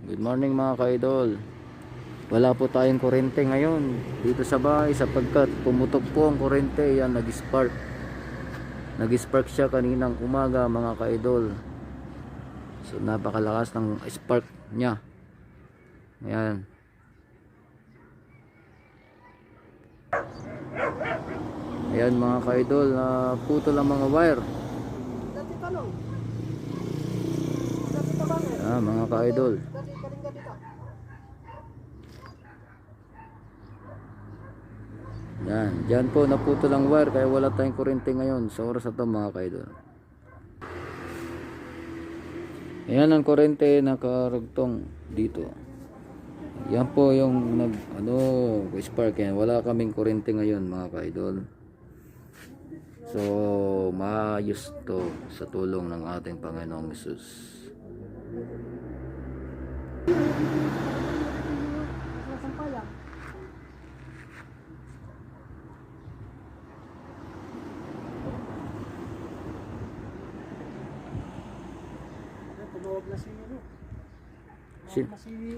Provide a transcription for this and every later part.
Good morning mga ka-idol. Wala po tayong kuryente ngayon dito sa bahay sapagkat pumutok po ang kuryente. Yan, nag-spark siya kaninang umaga mga ka-idol. So napakalakas ng spark niya. Ayan. Ayan mga ka-idol, puto lang mga wire. Mga ka-idol. Yan, dyan po naputo lang wire kaya wala tayong kuryente ngayon sa oras na to mga ka-idol. Ayan ang kuryente nakarugtong dito. Yan po yung spark yan. Wala kaming kuryente ngayon mga ka-idol. So maayos to sa tulong ng ating Panginoong Hesus. Tumawag na si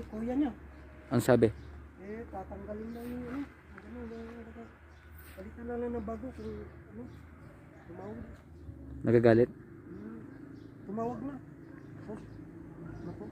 kuya niya. Ang sabi? Tatanggalin na yung balikan na lang ng bago kung tumawag. Nagagalit? Tumawag na. Naku.